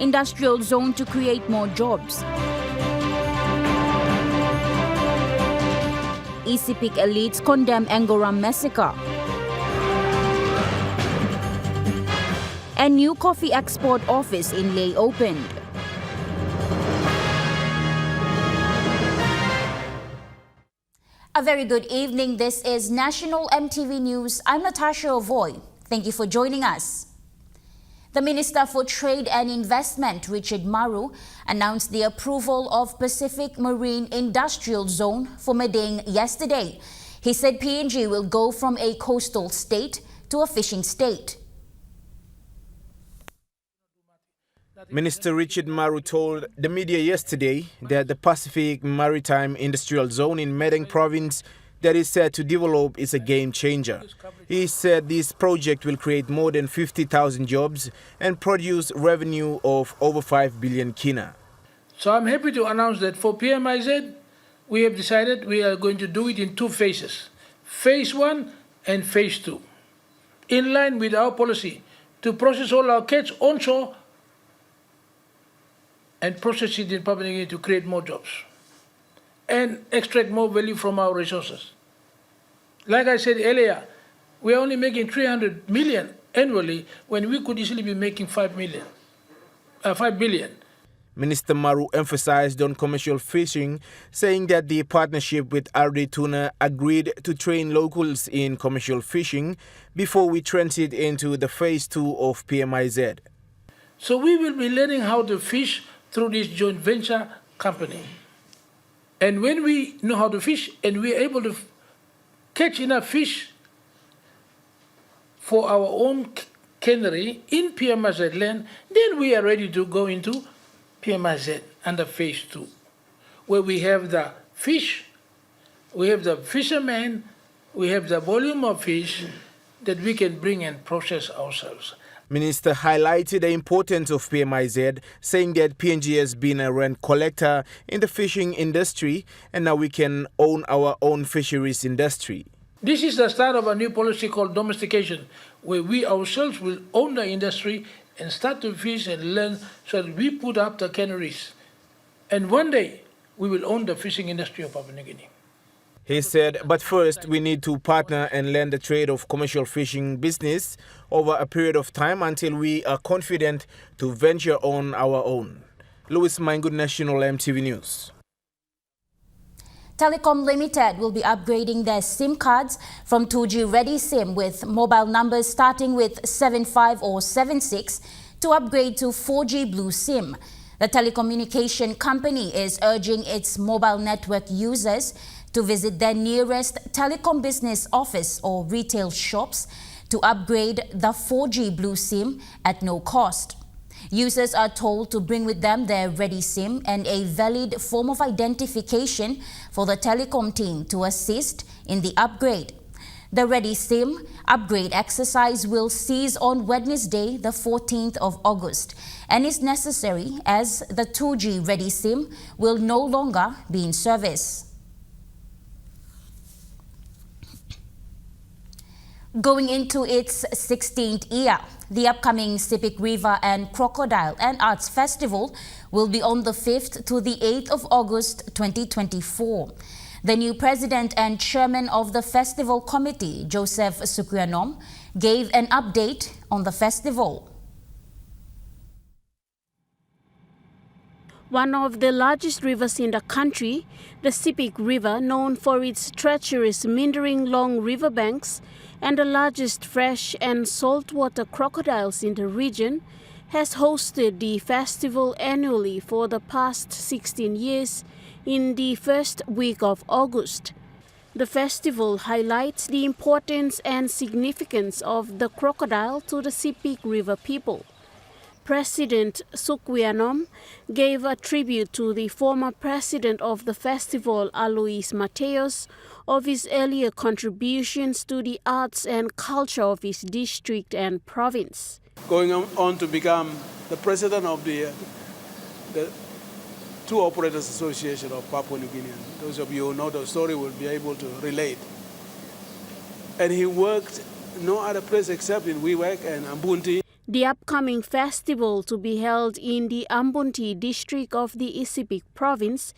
industrial zone to create more jobs. ECPIC elites condemn Angoram massacre. A new coffee export office in Leh opened. A very good evening. This is National EMTV News. I'm Natasha Ovoy. Thank you for joining us. The Minister for Trade and Investment, Richard Maru, announced the approval of Pacific Marine Industrial Zone for Madang yesterday. He said PNG will go from a coastal state to a fishing state. Minister Richard Maru told the media yesterday that the Pacific Maritime Industrial Zone in Madang Province that is set to develop is a game changer. He said this project will create more than 50,000 jobs and produce revenue of over 5 billion kina. So I'm happy to announce that for PMIZ, we have decided we are going to do it in two phases. Phase 1 and Phase 2. In line with our policy to process all our catch onshore and process it in Papua New Guinea to create more jobs and extract more value from our resources. Like I said earlier, we are only making 300 million annually when we could easily be making 5 billion. Minister Maru emphasized on commercial fishing, saying that the partnership with RD Tuna agreed to train locals in commercial fishing before we transit into the Phase 2 of PMIZ. So we will be learning how to fish through this joint venture company. And when we know how to fish and we are able to catch enough fish for our own cannery in PMIZ land, then we are ready to go into PMIZ under Phase 2, where we have the fish, we have the fishermen, we have the volume of fish that we can bring and process ourselves. Minister highlighted the importance of PMIZ, saying that PNG has been a rent collector in the fishing industry and now we can own our own fisheries industry. This is the start of a new policy called domestication, where we ourselves will own the industry and start to fish and learn so that we put up the canneries. And one day, we will own the fishing industry of Papua New Guinea. He said, but first we need to partner and learn the trade of commercial fishing business over a period of time until we are confident to venture on our own. Louis Maingood, National EMTV News. Telecom Limited will be upgrading their SIM cards from 2G Ready SIM with mobile numbers starting with 75 or 76 to upgrade to 4G Blue SIM. The telecommunication company is urging its mobile network users to visit their nearest telecom business office or retail shops to upgrade the 4G Blue SIM at no cost. Users are told to bring with them their Ready SIM and a valid form of identification for the telecom team to assist in the upgrade. The Ready SIM upgrade exercise will cease on Wednesday, the 14th of August, and is necessary as the 2G Ready SIM will no longer be in service. Going into its 16th year, the upcoming Sepik River and Crocodile and Arts Festival will be on the 5th to the 8th of August 2024. The new president and chairman of the festival committee, Joseph Sukrianom, gave an update on the festival. One of the largest rivers in the country, the Sepik River, known for its treacherous meandering long riverbanks and the largest fresh and saltwater crocodiles in the region, has hosted the festival annually for the past 16 years in the first week of August. The festival highlights the importance and significance of the crocodile to the Sepik River people. President Sukrianom gave a tribute to the former president of the festival, Alois Mateos, of his earlier contributions to the arts and culture of his district and province. Going on to become the president of the Tour Operators Association of Papua New Guinea. Those of you who know the story will be able to relate. And he worked no other place except in Wewak and Ambunti. The upcoming festival, to be held in the Ambunti district of the Isipik province,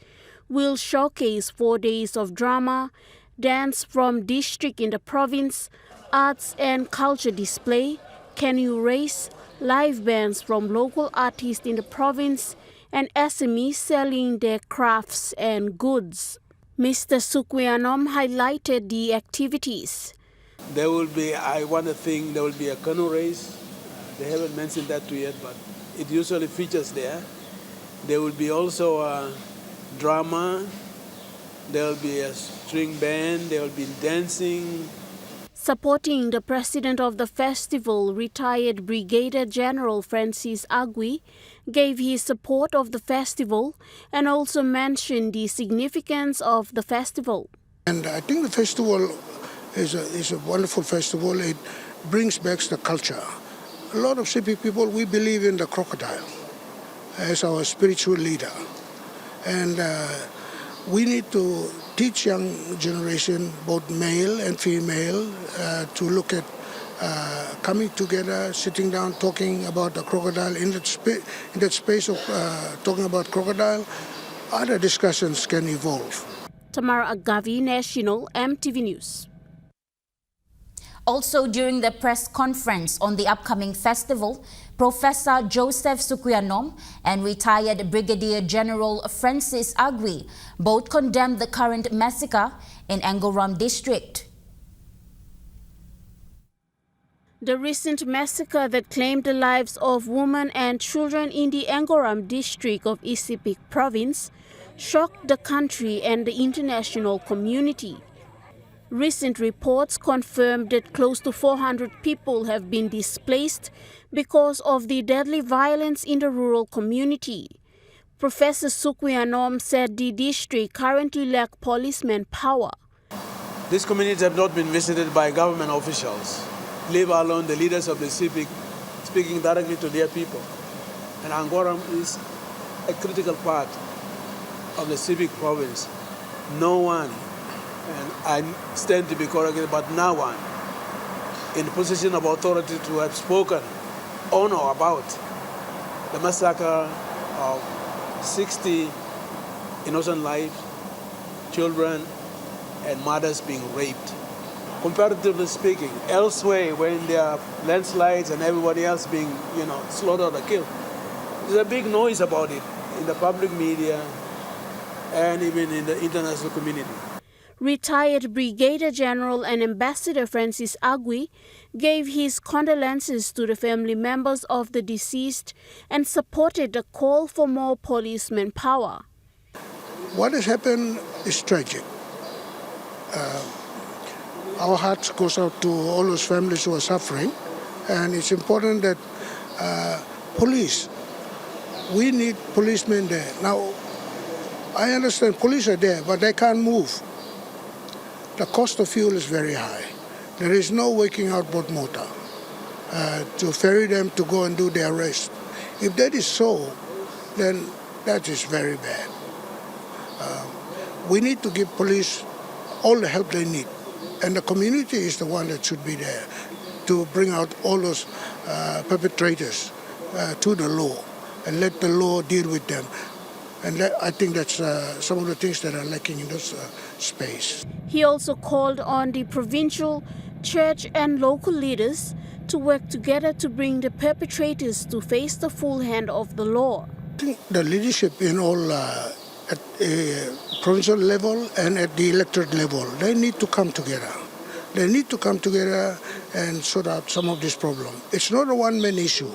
will showcase 4 days of drama, dance from district in the province, arts and culture display, canoe race, live bands from local artists in the province, and SMEs selling their crafts and goods. Mr. Sukwianom highlighted the activities. There will be, there will be a canoe race. They haven't mentioned that to yet, but it usually features there. There will be also a drama. There will be a string band. There will be dancing. Supporting the president of the festival, retired Brigadier General Francis Agui, gave his support of the festival and also mentioned the significance of the festival. And I think the festival is a wonderful festival. It brings back the culture. A lot of Sipi people, we believe in the crocodile as our spiritual leader. And we need to teach young generation, both male and female, to look at coming together, sitting down, talking about the crocodile. In that space of talking about crocodile, other discussions can evolve. Tamara Agavi, National EMTV News. Also during the press conference on the upcoming festival, Professor Joseph Sukwianom and retired Brigadier General Francis Agui both condemned the current massacre in Angoram district. The recent massacre that claimed the lives of women and children in the Angoram district of Isipik province shocked the country and the international community. Recent reports confirmed that close to 400 people have been displaced because of the deadly violence in the rural community. Professor Sukwianom said the district currently lacks policeman power. These communities have not been visited by government officials, leave alone the leaders of the civic speaking directly to their people. And Angoram is a critical part of the civic province. No one, and I stand to be corrected, but no one in position of authority to have spoken on or about the massacre of 60 innocent lives, children and mothers being raped. Comparatively speaking, elsewhere when there are landslides and everybody else being, slaughtered or killed, there's a big noise about it in the public media and even in the international community. Retired Brigadier General and Ambassador Francis Agui gave his condolences to the family members of the deceased and supported the call for more policeman power. What has happened is tragic. Our hearts goes out to all those families who are suffering, and it's important that police, we need policemen there. Now, I understand police are there, but they can't move. The cost of fuel is very high. There is no working out boat motor to ferry them to go and do their arrest. If that is so, then that is very bad. We need to give police all the help they need. And the community is the one that should be there to bring out all those perpetrators to the law and let the law deal with them. And I think that's some of the things that are lacking in this space. He also called on the provincial, church and local leaders to work together to bring the perpetrators to face the full hand of the law. I think the leadership in all at a provincial level and at the electorate level, they need to come together. They need to come together and sort out some of this problem. It's not a one-man issue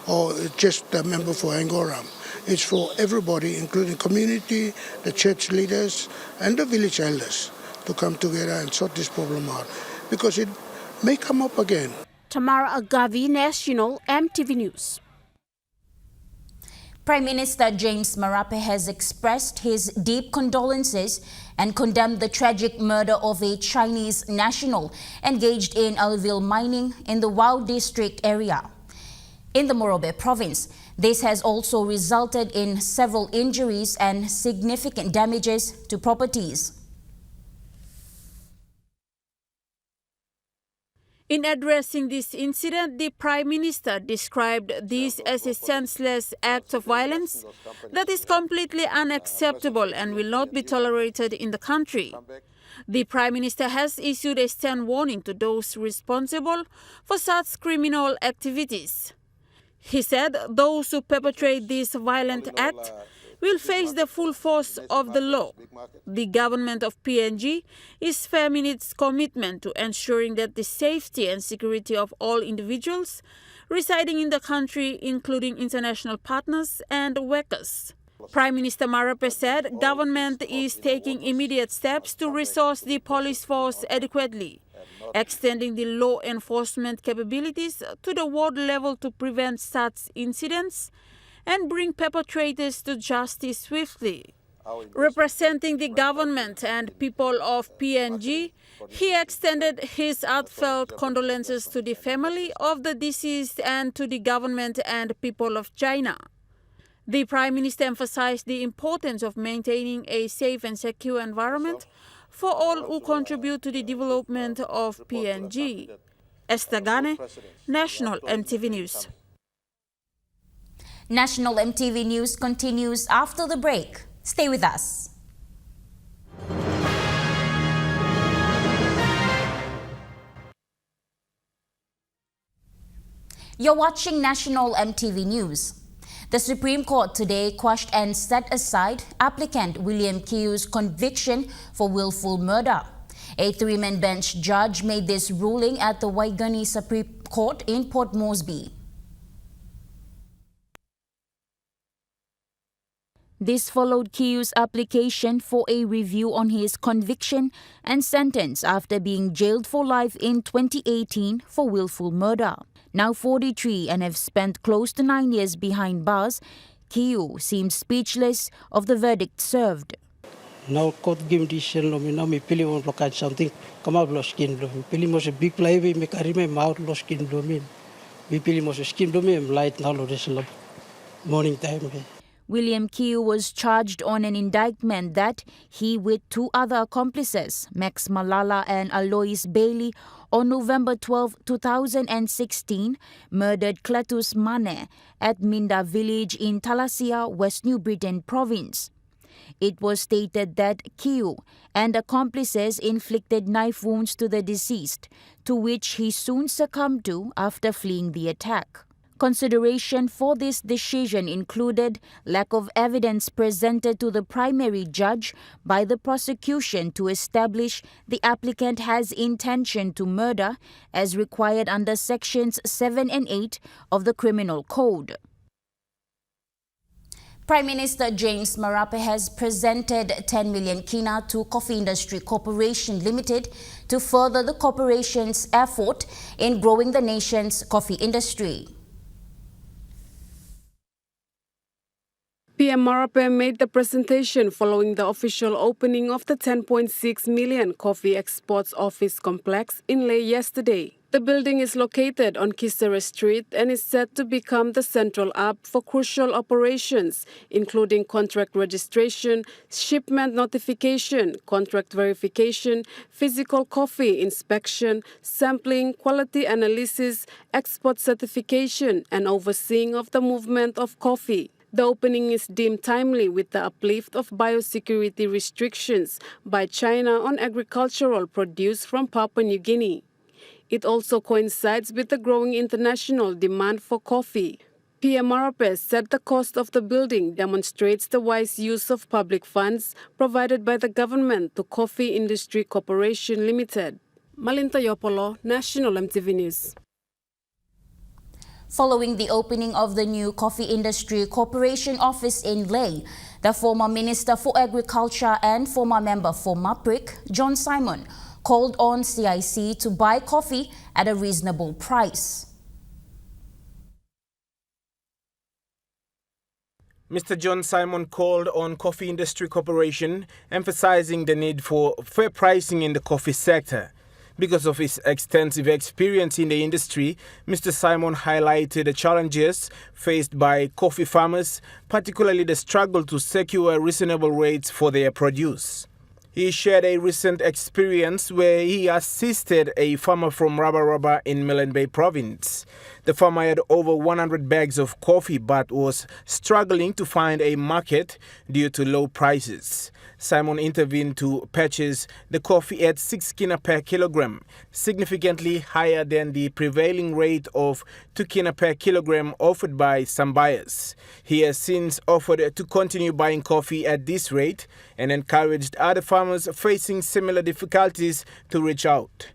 or just a member for Angoram. It's for everybody, including community, the church leaders, and the village elders to come together and sort this problem out, because it may come up again. Tamara Agavi, National EMTV News. Prime Minister James Marape has expressed his deep condolences and condemned the tragic murder of a Chinese national engaged in alluvial mining in the Wau district area in the Morobe province. This has also resulted in several injuries and significant damages to properties. In addressing this incident, the Prime Minister described this as a senseless act of violence that is completely unacceptable and will not be tolerated in the country. The Prime Minister has issued a stern warning to those responsible for such criminal activities. He said those who perpetrate this violent act will face the full force of the law. The government of PNG is firm in its commitment to ensuring that the safety and security of all individuals residing in the country, including international partners and workers. Prime Minister Marape said government is taking immediate steps to resource the police force adequately, extending the law enforcement capabilities to the ward level to prevent such incidents and bring perpetrators to justice swiftly. Representing the government and people of PNG, he extended his heartfelt condolences to the family of the deceased and to the government and people of China. The Prime Minister emphasized the importance of maintaining a safe and secure environment for all who contribute to the development of PNG. Esther Gane, National EMTV News. National EMTV News continues after the break. Stay with us. You're watching National EMTV News. The Supreme Court today quashed and set aside applicant William Kiu's conviction for willful murder. A three-man bench judge made this ruling at the Waigani Supreme Court in Port Moresby. This followed Kiu's application for a review on his conviction and sentence after being jailed for life in 2018 for willful murder. Now 43 and have spent close to 9 years behind bars, Kiu seems speechless of the verdict served. Now court give decision lo mi mi pili mo blockade something come out lo skin lo mi pili mo se big play we me carry me out lo skin lo mi pili mo se skin lo mi light now lo this morning time. William Kiu was charged on an indictment that he, with two other accomplices, Max Malala and Alois Bailey, on November 12, 2016, murdered Cletus Mane at Minda village in Talasia, West New Britain province. It was stated that Kiu and accomplices inflicted knife wounds to the deceased, to which he soon succumbed to after fleeing the attack. Consideration for this decision included lack of evidence presented to the primary judge by the prosecution to establish the applicant has intention to murder as required under sections 7 and 8 of the Criminal Code. Prime Minister James Marape has presented 10 million kina to Coffee Industry Corporation Limited to further the corporation's effort in growing the nation's coffee industry. PM Marape made the presentation following the official opening of the 10.6 million coffee exports office complex in Lae yesterday. The building is located on Kisere Street and is set to become the central hub for crucial operations, including contract registration, shipment notification, contract verification, physical coffee inspection, sampling, quality analysis, export certification, and overseeing of the movement of coffee. The opening is deemed timely with the uplift of biosecurity restrictions by China on agricultural produce from Papua New Guinea. It also coincides with the growing international demand for coffee. PM Marape said the cost of the building demonstrates the wise use of public funds provided by the government to Coffee Industry Corporation Limited. Malinta Yopolo, National EMTV News. Following the opening of the new Coffee Industry Corporation office in Lae, the former Minister for Agriculture and former member for MAPRIC, John Simon, called on CIC to buy coffee at a reasonable price. Mr. John Simon called on Coffee Industry Corporation, emphasizing the need for fair pricing in the coffee sector. Because of his extensive experience in the industry, Mr. Simon highlighted the challenges faced by coffee farmers, particularly the struggle to secure reasonable rates for their produce. He shared a recent experience where he assisted a farmer from Raba in Milne Bay province. The farmer had over 100 bags of coffee but was struggling to find a market due to low prices. Simon intervened to purchase the coffee at 6 kina per kilogram, significantly higher than the prevailing rate of 2 kina per kilogram offered by some buyers. He has since offered to continue buying coffee at this rate and encouraged other farmers facing similar difficulties to reach out.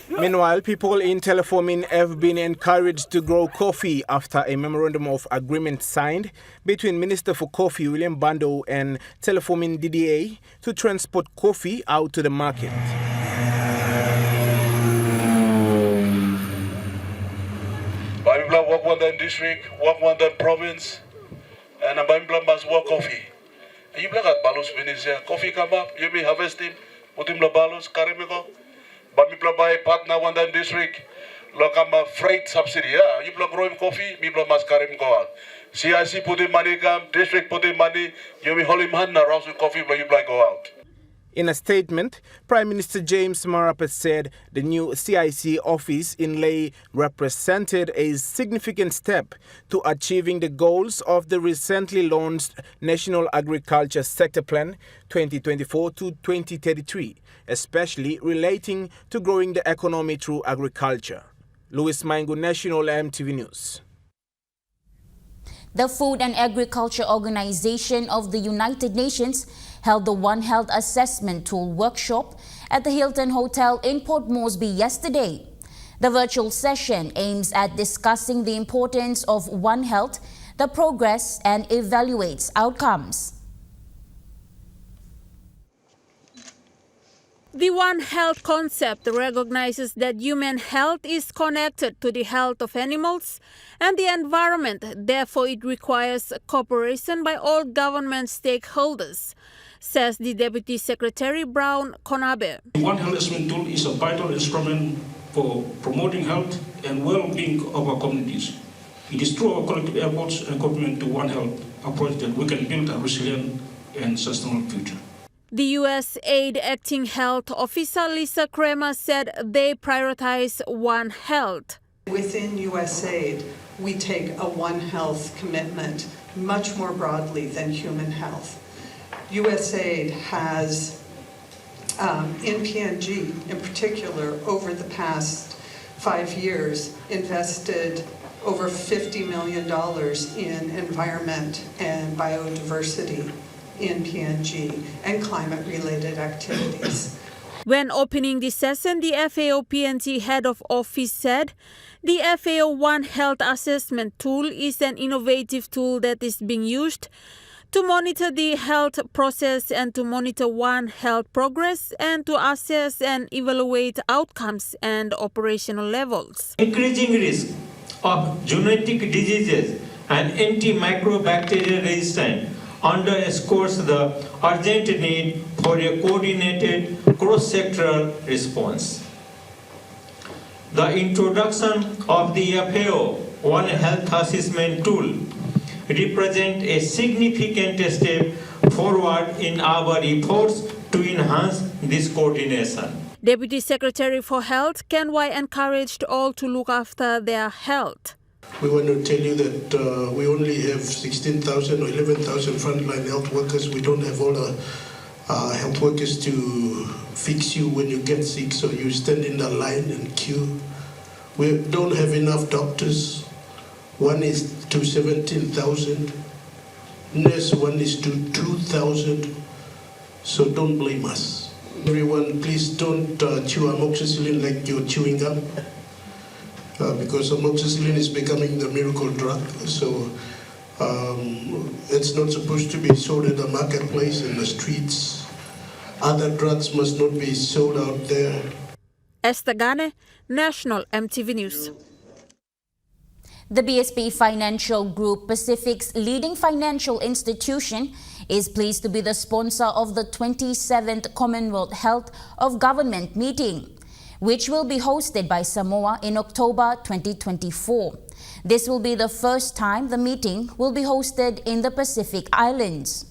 Meanwhile, people in Telefomin have been encouraged to grow coffee after a memorandum of agreement signed between Minister for Coffee William Bando and Telefomin DDA to transport coffee out to the market. Bambla work one then district, work one then province, and a Bambla must work coffee. And you look at Balos Venetia, coffee come up, you be harvesting, put him the Balos, Carimigo. Bambla buy partner one then district, look at my freight subsidy. Yeah, you block growing coffee, me block must carry him go out. CIC put in money, come, district put in money, you be holding hand around with coffee, but you block go out. In a statement, Prime Minister James Marape said the new CIC office in Lae represented a significant step to achieving the goals of the recently launched National Agriculture Sector Plan 2024 to 2033, especially relating to growing the economy through agriculture. Louis Maingu, National EMTV News. The Food and Agriculture Organization of the United Nations held the One Health Assessment Tool workshop at the Hilton Hotel in Port Moresby yesterday. The virtual session aims at discussing the importance of One Health, the progress, and evaluates outcomes. The One Health concept recognizes that human health is connected to the health of animals and the environment. Therefore, it requires cooperation by all government stakeholders, says the Deputy Secretary Brown Konabe. The One Health Assessment Tool is a vital instrument for promoting health and well-being of our communities. It is through our collective efforts and commitment to One Health approach that we can build a resilient and sustainable future. The USAID Acting Health Officer Lisa Kramer said they prioritize One Health. Within USAID, we take a One Health commitment much more broadly than human health. USAID has, in PNG in particular, over the past 5 years, invested over $50 million in environment and biodiversity in PNG and climate-related activities. When opening the session, the FAO PNG head of office said the FAO One Health Assessment Tool is an innovative tool that is being used to monitor the health process and to monitor One Health progress and to assess and evaluate outcomes and operational levels. Increasing risk of genetic diseases and antimicrobacterial resistance underscores the urgent need for a coordinated cross-sectoral response. The introduction of the FAO One Health Assessment Tool represents a significant step forward in our efforts to enhance this coordination. Deputy Secretary for Health Ken Wai encouraged all to look after their health. We want to tell you that we only have 16,000 or 11,000 frontline health workers. We don't have all the health workers to fix you when you get sick, so you stand in the line and queue. We don't have enough doctors. One is to 17,000. Nurse, one is to 2,000. So don't blame us. Everyone, please don't chew amoxicillin like you're chewing gum. Because amoxicillin is becoming the miracle drug, so it's not supposed to be sold in the marketplace, in the streets. Other drugs must not be sold out there. Esther Gane, National EMTV News. The BSP Financial Group, Pacific's leading financial institution, is pleased to be the sponsor of the 27th Commonwealth Health of Government meeting, which will be hosted by Samoa in October 2024. This will be the first time the meeting will be hosted in the Pacific Islands.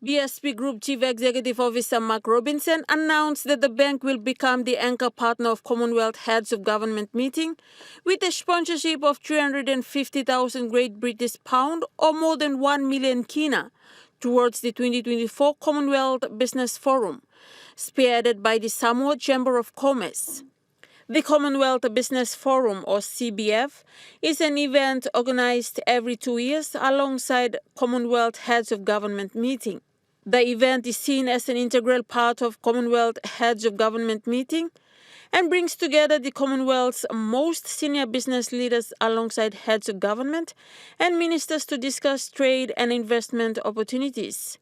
BSP Group Chief Executive Officer Mark Robinson announced that the bank will become the anchor partner of Commonwealth Heads of Government meeting with a sponsorship of 350,000 Great British pound or more than 1 million kina towards the 2024 Commonwealth Business Forum, spearheaded by the Samoa Chamber of Commerce. The Commonwealth Business Forum, or CBF, is an event organized every 2 years alongside Commonwealth Heads of Government meeting. The event is seen as an integral part of Commonwealth Heads of Government meeting and brings together the Commonwealth's most senior business leaders alongside heads of government and ministers to discuss trade and investment opportunities.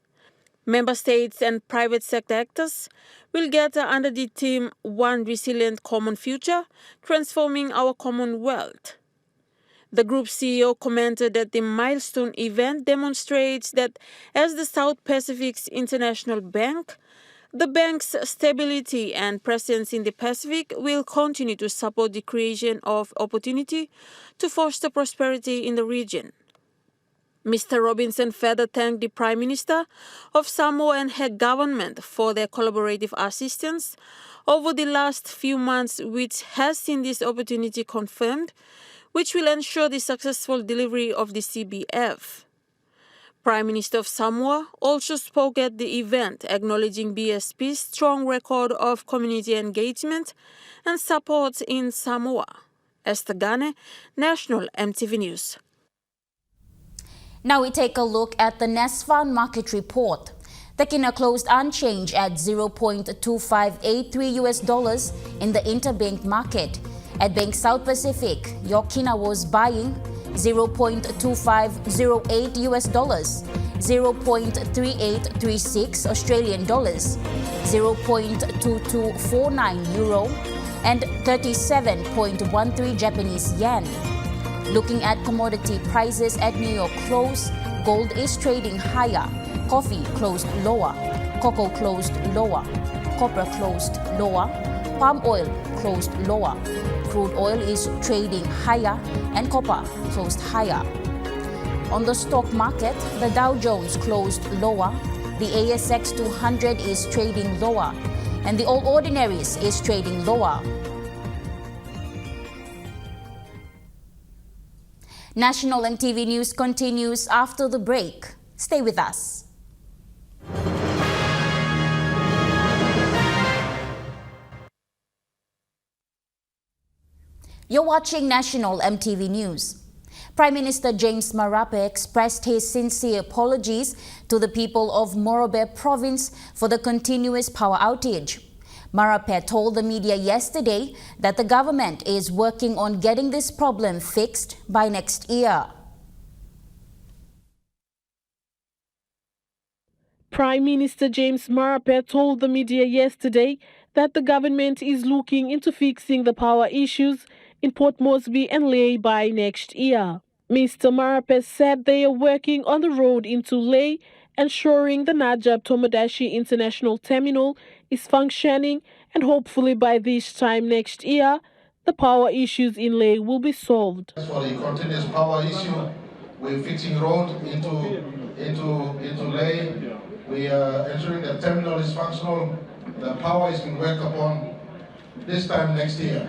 Member states and private sector actors will gather under the theme One Resilient Common Future, Transforming Our Commonwealth. The group CEO commented that the milestone event demonstrates that as the South Pacific's international bank, the bank's stability and presence in the Pacific will continue to support the creation of opportunity to foster prosperity in the region. Mr. Robinson further thanked the Prime Minister of Samoa and her government for their collaborative assistance over the last few months, which has seen this opportunity confirmed, which will ensure the successful delivery of the CBF. Prime Minister of Samoa also spoke at the event, acknowledging BSP's strong record of community engagement and support in Samoa. Esther Gane, National EMTV News. Now we take a look at the NESFAN market report. The kina closed unchanged at $0.2583 in the interbank market. At Bank South Pacific, your kina was buying $0.2508 $0.3836 Australian dollars, €0.2249 euro, and 37.13 Japanese yen. Looking at commodity prices at New York close, gold is trading higher, coffee closed lower, cocoa closed lower, copper closed lower, palm oil closed lower. Crude oil is trading higher and copper closed higher. On the stock market, the Dow Jones closed lower, the ASX 200 is trading lower, and the All Ordinaries is trading lower. National EMTV News continues after the break. Stay with us. You're watching National EMTV News. Prime Minister James Marape expressed his sincere apologies to the people of Morobe Province for the continuous power outage. Marape told the media yesterday that the government is working on getting this problem fixed by next year. Prime Minister James Marape told the media yesterday that the government is looking into fixing the power issues in Port Moresby and Lae by next year. Mr. Marape said they are working on the road into Lae, ensuring the Najab Tomodachi International Terminal is functioning, and hopefully by this time next year, the power issues in Lae will be solved. For the continuous power issue, we're fixing road into Lae. We are ensuring the terminal is functional. The power is being worked upon this time next year.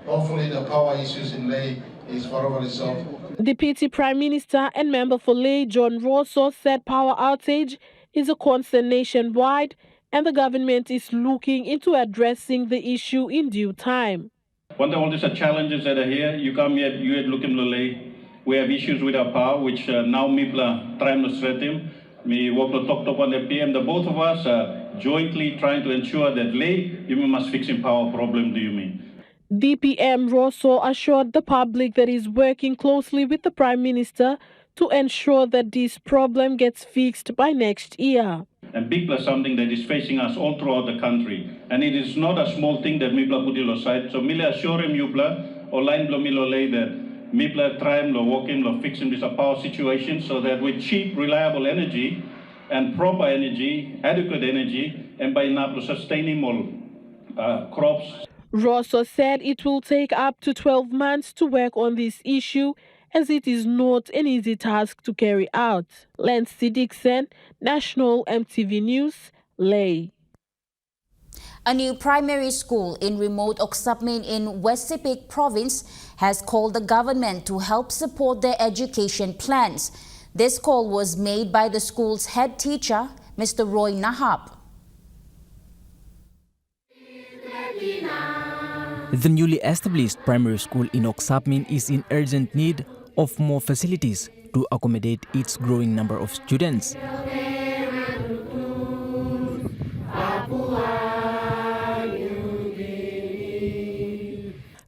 Hopefully the power issues in Lae is forever resolved. Deputy Prime Minister and member for Lae, John Rosso, said power outage is a concern nationwide and the government is looking into addressing the issue in due time. One of all these challenges that are here, you come here, you look in Lae, we have issues with our power, which now people are trying to straighten. We work to talk on the PM, the both of us are jointly trying to ensure that Lae, you must fixing power problem, do you mean? DPM Rosso assured the public that he's working closely with the Prime Minister to ensure that this problem gets fixed by next year. And big plus something that is facing us all throughout the country. And it is not a small thing that Mipla put aside. So Mila assure him Yupla, or line Blomilo lay that Mipla trying to work in fixing this power situation so that with cheap, reliable energy and proper energy, adequate energy, and by now sustainable crops. Rosso said it will take up to 12 months to work on this issue as it is not an easy task to carry out. Lance Dixon, National EMTV News, Lay. A new primary school in remote Oksapmin in West Sepik Province has called the government to help support their education plans. This call was made by the school's head teacher, Mr. Roy Nahap. The newly established primary school in Oksapmin is in urgent need of more facilities to accommodate its growing number of students.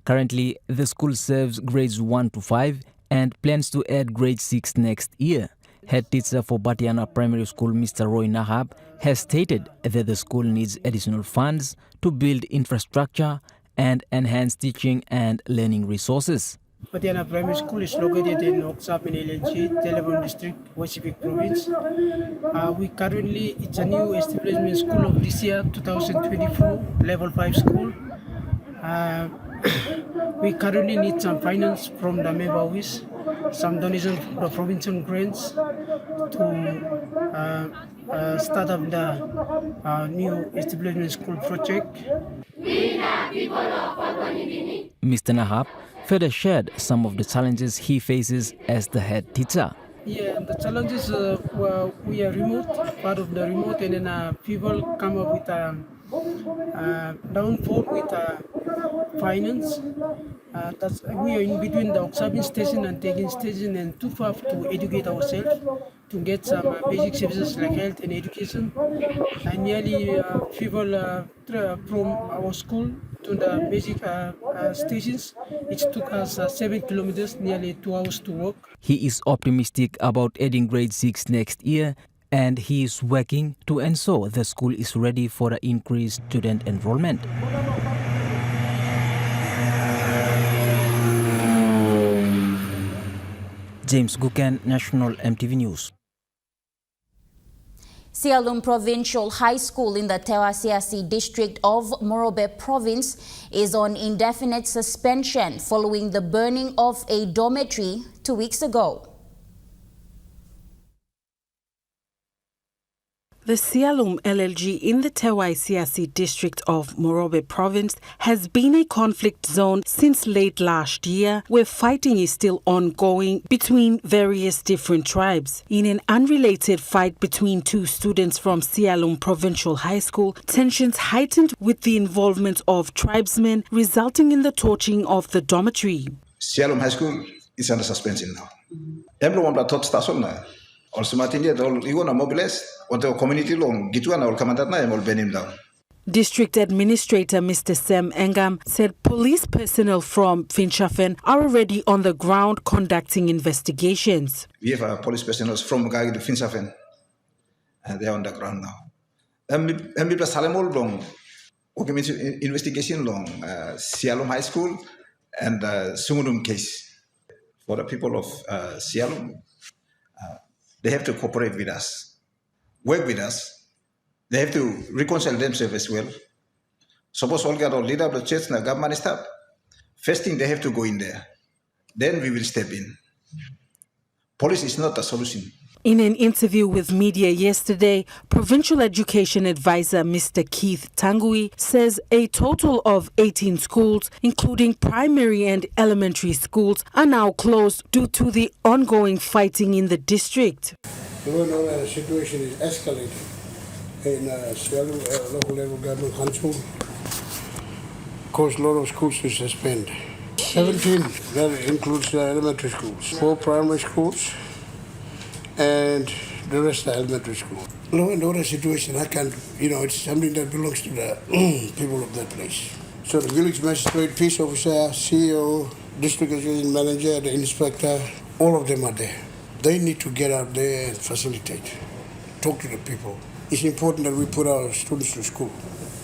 Currently, the school serves grades 1 to 5 and plans to add grade 6 next year. Head teacher for Batiana Primary School, Mr. Roy Nahab, has stated that the school needs additional funds to build infrastructure and enhance teaching and learning resources. Batiana Primary School is located in Oksapmin LNG, Telebon District, West Sepik Province. It's a new establishment school of this year, 2024, level 5 school. We currently need some finance from the member office, some donation from the provincial grants to start up the new establishment school project. Mr. Nahab further shared some of the challenges he faces as the head teacher. Yeah, the challenges we are remote, part of the remote, and then people come up with downfall with finance. We are in between the Oksapmin station and Tegin station, and too far to educate ourselves to get some basic services like health and education. And nearly people from our school to the basic stations, it took us 7 kilometers, nearly 2 hours to walk. He is optimistic about adding grade 6 next year, and he is working to ensure the school is ready for the increased student enrollment. James Guken, National EMTV News. Sialum Provincial High School in the Tewasiasi district of Morobe Province is on indefinite suspension following the burning of a dormitory 2 weeks ago. The Sialum LLG in the Tewasiasi district of Morobe Province has been a conflict zone since late last year, where fighting is still ongoing between various different tribes. In an unrelated fight between two students from Sialum Provincial High School, tensions heightened with the involvement of tribesmen, resulting in the torching of the dormitory. Sialum High School is under suspension now. Everyone that thought station now. Also, Martinia, you want to mobilize or the community long, get one or command that night or burn him down. District Administrator Mr. Sam Engam said police personnel from Finchafen are already on the ground conducting investigations. We have police personnel from Finchafen, and they are on the ground now. And we have Salemol long, investigation long, Sialum High School and Sumudum case. For the people of Sialum, they have to cooperate with us, work with us. They have to reconcile themselves as well. Suppose all get our leader of the church and the government staff. First thing, they have to go in there. Then we will step in. Police is not a solution. In an interview with media yesterday, Provincial Education Advisor Mr. Keith Tangui says a total of 18 schools, including primary and elementary schools, are now closed due to the ongoing fighting in the district. The situation is escalating in local level government council, caused a lot of schools to suspend. 17, that includes elementary schools, 4 primary schools, and the rest are elementary school. Law and order situation, I can't, it's something that belongs to the people of that place. So the village magistrate, peace officer, CEO, district education manager, the inspector, all of them are there. They need to get out there and facilitate, talk to the people. It's important that we put our students to school.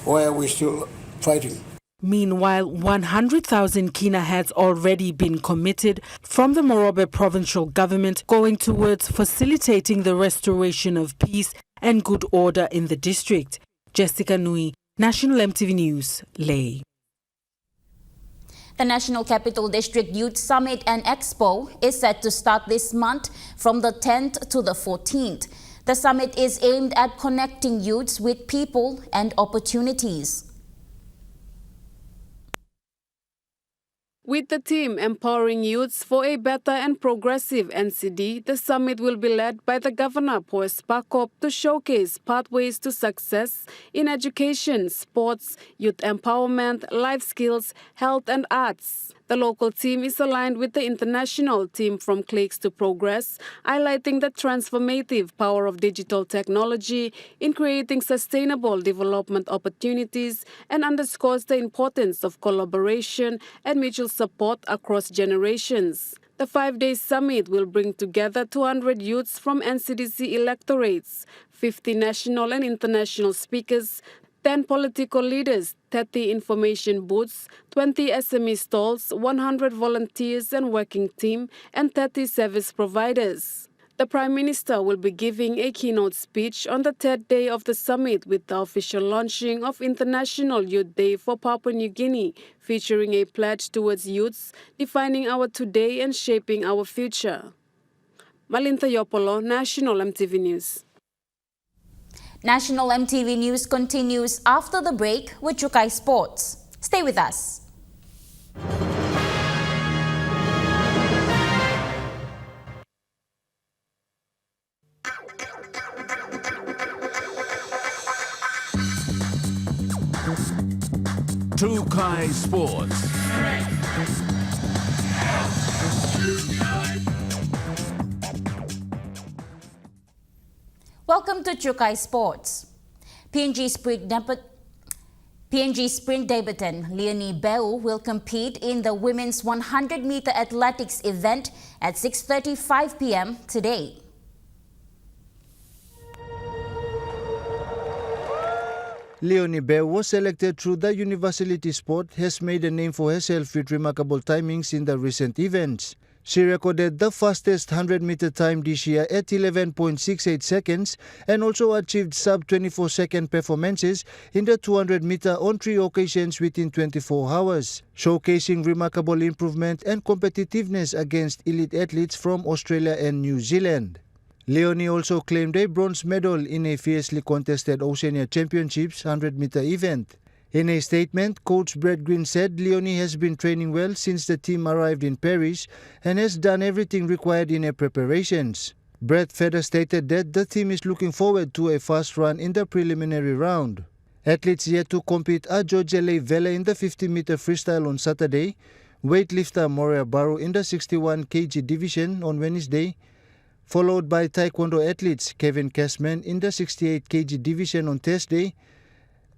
Why are we still fighting? Meanwhile, 100,000 kina has already been committed from the Morobe provincial government going towards facilitating the restoration of peace and good order in the district. Jessica Nui, National EMTV News, Lay. The National Capital District Youth Summit and Expo is set to start this month from the 10th to the 14th. The summit is aimed at connecting youths with people and opportunities. With the team empowering youths for a better and progressive NCD, the summit will be led by the Governor Poes Pakop to showcase pathways to success in education, sports, youth empowerment, life skills, health and arts. The local team is aligned with the international team from Cliques to Progress, highlighting the transformative power of digital technology in creating sustainable development opportunities and underscores the importance of collaboration and mutual support across generations. The 5-day summit will bring together 200 youths from NCDC electorates, 50 national and international speakers, 10 political leaders, 30 information booths, 20 SME stalls, 100 volunteers and working team, and 30 service providers. The Prime Minister will be giving a keynote speech on the 3rd day of the summit with the official launching of International Youth Day for Papua New Guinea, featuring a pledge towards youths, defining our today and shaping our future. Malinta Yopolo, National EMTV News. National EMTV News continues after the break with Chukai Sports. Stay with us. Chukai Sports. Welcome to Chukai Sports. PNG Sprint debutant Leonie Beu will compete in the women's 100-meter athletics event at 6:35 p.m. today. Leonie Beu was selected through the universality sport, has made a name for herself with remarkable timings in the recent events. She recorded the fastest 100-meter time this year at 11.68 seconds and also achieved sub-24-second performances in the 200-meter on 3 occasions within 24 hours, showcasing remarkable improvement and competitiveness against elite athletes from Australia and New Zealand. Leonie also claimed a bronze medal in a fiercely contested Oceania Championships 100-meter event. In a statement, Coach Brett Green said Leonie has been training well since the team arrived in Paris and has done everything required in her preparations. Brett further stated that the team is looking forward to a fast run in the preliminary round. Athletes yet to compete are Georgele Vele in the 50-meter freestyle on Saturday, weightlifter Moria Baru in the 61 kg division on Wednesday, followed by Taekwondo athletes Kevin Cashman in the 68 kg division on Thursday,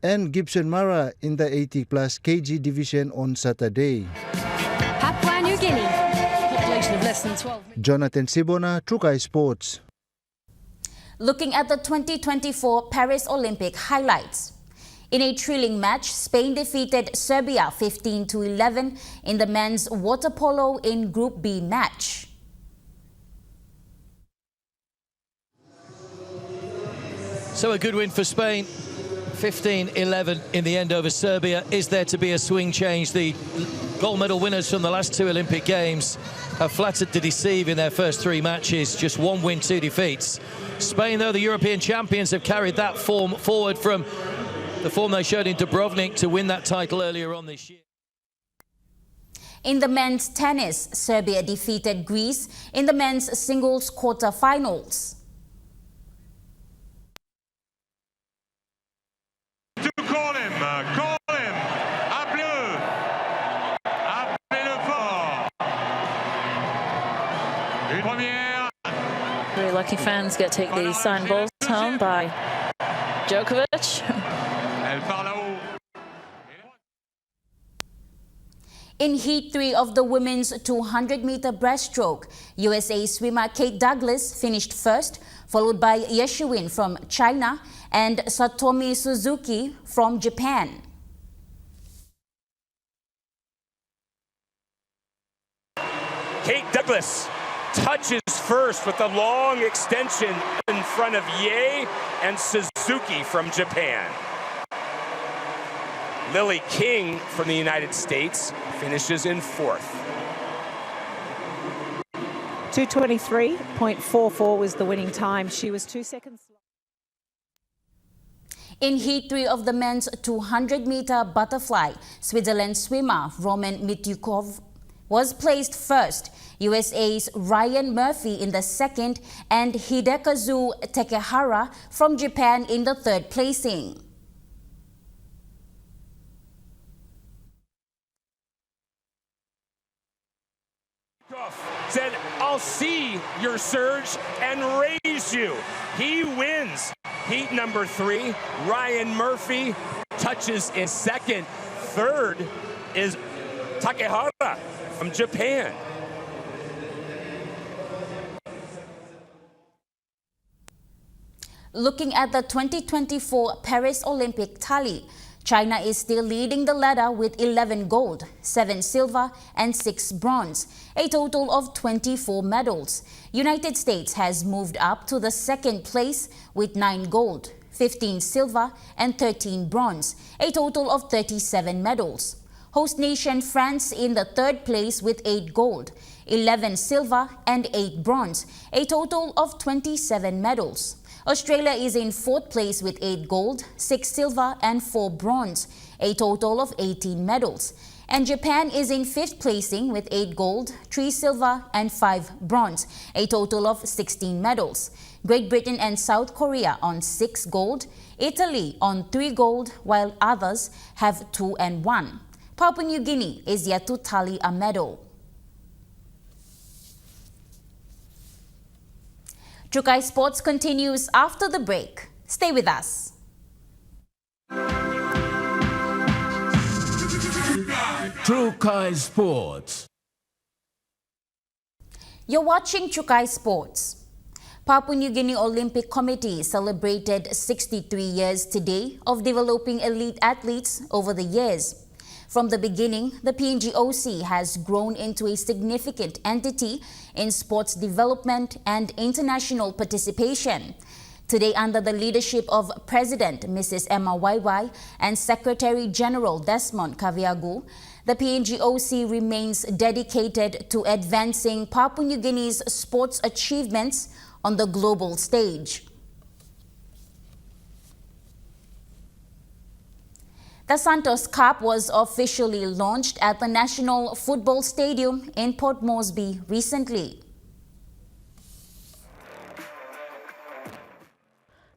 and Gibson Mara in the 80-plus kg division on Saturday. Papua New Guinea, population of less than 12 million. Jonathan Sibona, Chukai Sports. Looking at the 2024 Paris Olympic highlights. In a thrilling match, Spain defeated Serbia 15-11 in the men's water polo in Group B match. So a good win for Spain. 15-11 in the end over Serbia. Is there to be a swing change? The gold medal winners from the last 2 Olympic Games have flattered to deceive in their first 3 matches. Just 1 win, 2 defeats. Spain, though, the European champions, have carried that form forward from the form they showed in Dubrovnik to win that title earlier on this year. In the men's tennis, Serbia defeated Greece in the men's singles quarter-finals. Very lucky fans get to take these signed balls home by Djokovic. In Heat 3 of the women's 200-meter breaststroke, USA swimmer Kate Douglas finished first, followed by Yeshuin from China and Satomi Suzuki from Japan. Kate Douglas touches first with a long extension in front of Ye and Suzuki from Japan. Lily King from the United States finishes in 4th. 2:23.44 was the winning time. She was 2 seconds. In Heat 3 of the men's 200-meter butterfly, Switzerland swimmer Roman Mityukov was placed first, USA's Ryan Murphy in the second, and Hidekazu Takehara from Japan in the third placing. Said, I'll see your surge and raise you. He wins. Heat number 3, Ryan Murphy touches in second. Third is Takehara from Japan. Looking at the 2024 Paris Olympic tally, China is still leading the ladder with 11 gold, 7 silver and 6 bronze, a total of 24 medals. United States has moved up to the second place with 9 gold, 15 silver and 13 bronze, a total of 37 medals. Host nation France in the third place with 8 gold, 11 silver and 8 bronze, a total of 27 medals. Australia is in fourth place with 8 gold, 6 silver and 4 bronze, a total of 18 medals. And Japan is in fifth placing with 8 gold, 3 silver and 5 bronze, a total of 16 medals. Great Britain and South Korea on 6 gold, Italy on 3 gold, while others have 2 and 1. Papua New Guinea is yet to tally a medal. Chukai Sports continues after the break. Stay with us. Chukai Sports. You're watching Chukai Sports. Papua New Guinea Olympic Committee celebrated 63 years today of developing elite athletes over the years. From the beginning, the PNGOC has grown into a significant entity in sports development and international participation. Today, under the leadership of President Mrs. Emma Waiwai and Secretary General Desmond Kaviagu, the PNGOC remains dedicated to advancing Papua New Guinea's sports achievements on the global stage. The Santos Cup was officially launched at the National Football Stadium in Port Moresby recently.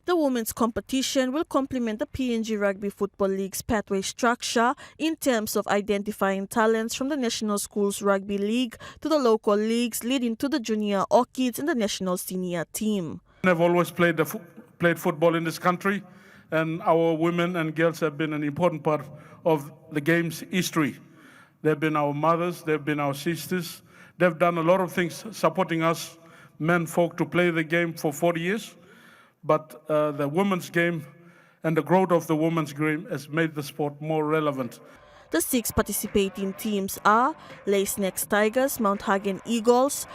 The women's competition will complement the PNG Rugby Football League's pathway structure in terms of identifying talents from the National Schools Rugby League to the local leagues, leading to the Junior Orchids and the National Senior team. I've always played football in this country, and our women and girls have been an important part of the game's history. They've been our mothers, they've been our sisters. They've done a lot of things supporting us, men folk, to play the game for 40 years. But the women's game and the growth of the women's game has made the sport more relevant. The 6 participating teams are Lace Next Tigers, Mount Hagen Eagles,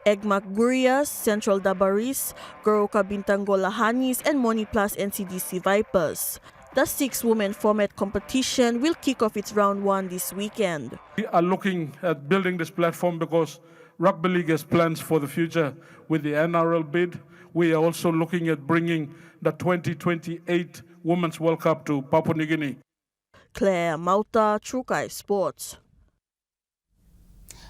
Egmak Gurias, Central Dabaris, Goroka Bintangola Hanis, and Moni Plus NCDC Vipers. The 6-woman format competition will kick off its round 1 this weekend. We are looking at building this platform because Rugby League has plans for the future with the NRL bid. We are also looking at bringing the 2028 Women's World Cup to Papua New Guinea. Claire Mauta, Chukai Sports.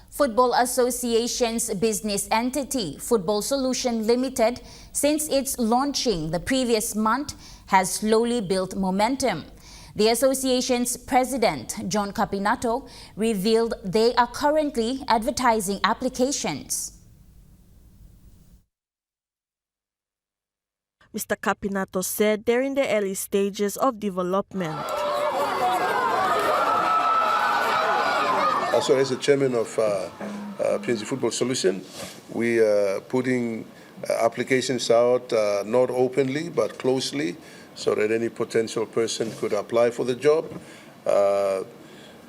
Football Association's business entity, Football Solution Limited, since its launching the previous month, has slowly built momentum. The association's president, John Capinato, revealed they are currently advertising applications. Mr. Capinato said they're in the early stages of development. So as the chairman of PNG Football Solution, we are putting applications out, not openly but closely, so that any potential person could apply for the job.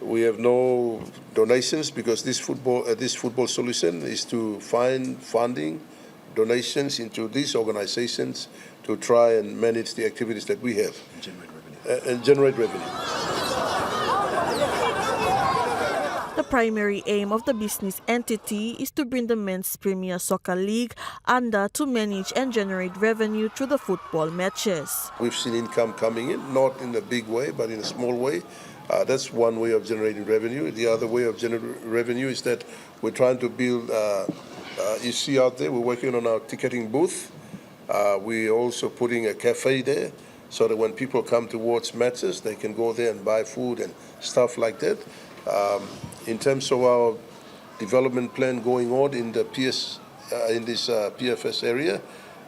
We have no donations because this football solution is to find funding, donations into these organizations to try and manage the activities that we have and generate revenue. primary aim of the business entity is to bring the Men's Premier Soccer League under to manage and generate revenue through the football matches. We've seen income coming in, not in a big way, but in a small way. That's one way of generating revenue. The other way of generating revenue is that we're trying to build, you see out there, we're working on our ticketing booth. We're also putting a cafe there so that when people come to watch matches, they can go there and buy food and stuff like that. In terms of our development plan going on in the PFS area,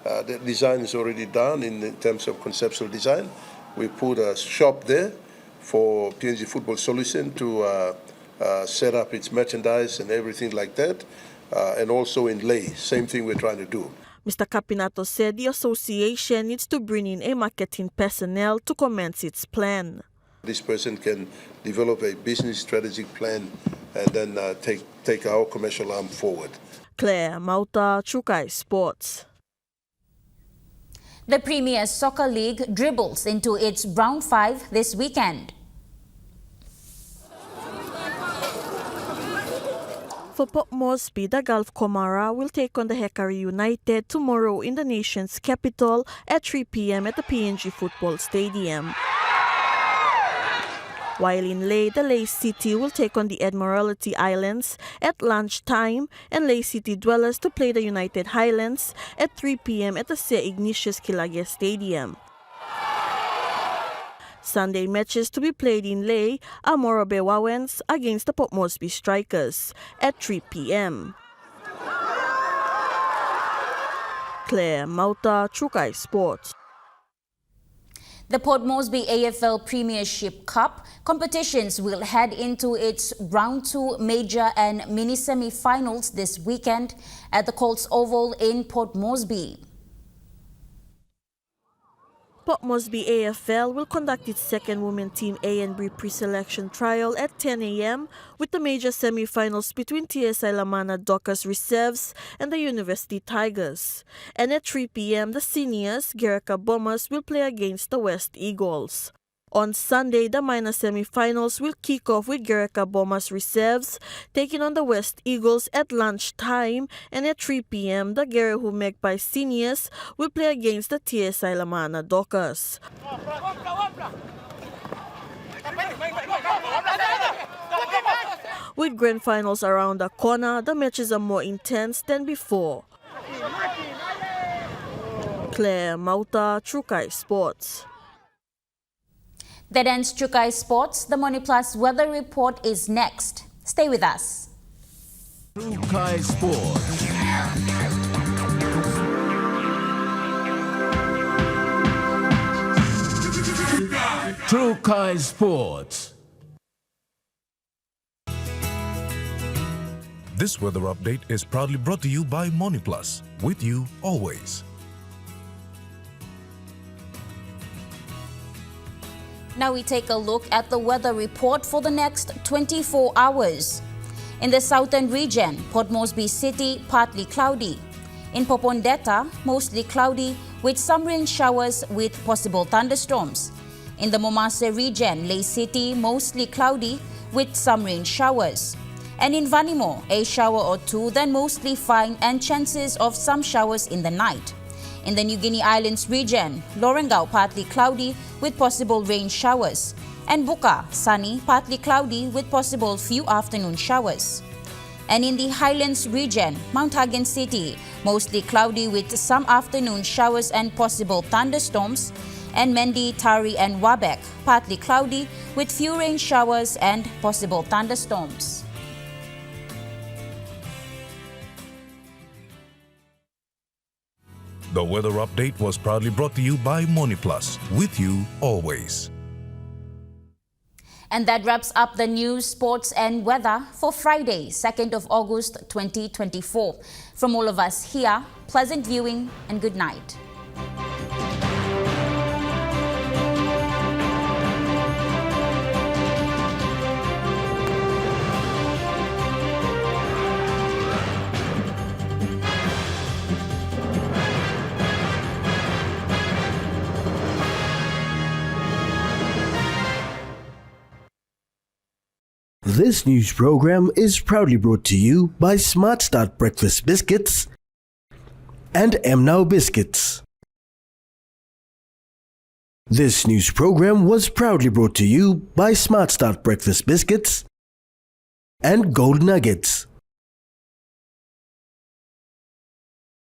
the design is already done in terms of conceptual design. We put a shop there for PNG Football Solution to set up its merchandise and everything like that. And also in Ley, same thing we're trying to do. Mr. Capinato said the association needs to bring in a marketing personnel to commence its plan. This person can develop a business strategic plan and then take our commercial arm forward. Claire Mauta, Chukai Sports. The Premier Soccer League dribbles into its round 5 this weekend. For Port Moresby, the Gulf Comara will take on the Hekari United tomorrow in the nation's capital at 3 p.m. at the PNG Football Stadium. While in Ley, the Ley City will take on the Admiralty Islands at lunchtime and Ley City dwellers to play the United Highlands at 3 p.m. at the Sir Ignatius Kilage Stadium. Sunday matches to be played in Ley are Morobe Wawens against the Port Moresby Strikers at 3 p.m. Claire Mauta, Chukai Sports. The Port Moresby AFL Premiership Cup competitions will head into its Round 2 major and mini semi-finals this weekend at the Colts Oval in Port Moresby. Port Moresby AFL will conduct its second Women Team A and B pre-selection trial at 10 a.m. with the major semi-finals between TSI Lamana Dockers Reserves and the University Tigers. And at 3 p.m. the seniors, Geraka Bombers, will play against the West Eagles. On Sunday, the minor semi-finals will kick off with Geraka Bombers Reserves taking on the West Eagles at lunchtime, and at 3 p.m. the Gerehu Magpie Seniors will play against the TSI Lamana Dockers. With grand finals around the corner, the matches are more intense than before. Claire Mauta, Chukai Sports. That ends Chukai Sports. The Money Plus weather report is next. Stay with us. Chukai Sports. Chukai Sports. This weather update is proudly brought to you by Money Plus, with you always. Now we take a look at the weather report for the next 24 hours. In the southern region, Port Moresby City, partly cloudy. In Popondetta, mostly cloudy with some rain showers with possible thunderstorms. In the Momase region, Ley City, mostly cloudy with some rain showers. And in Vanimo, a shower or two, then mostly fine and chances of some showers in the night. In the New Guinea Islands region, Lorengau partly cloudy with possible rain showers. And Buka, sunny, partly cloudy with possible few afternoon showers. And in the Highlands region, Mount Hagen City, mostly cloudy with some afternoon showers and possible thunderstorms. And Mendi, Tari and Wabek, partly cloudy with few rain showers and possible thunderstorms. The weather update was proudly brought to you by Money Plus, with you always. And that wraps up the news, sports and weather for Friday, 2nd of August 2024. From all of us here, pleasant viewing and good night. This news program is proudly brought to you by Smart Start Breakfast Biscuits and Now Biscuits. This news program was proudly brought to you by Smart Start Breakfast Biscuits and Gold Nuggets.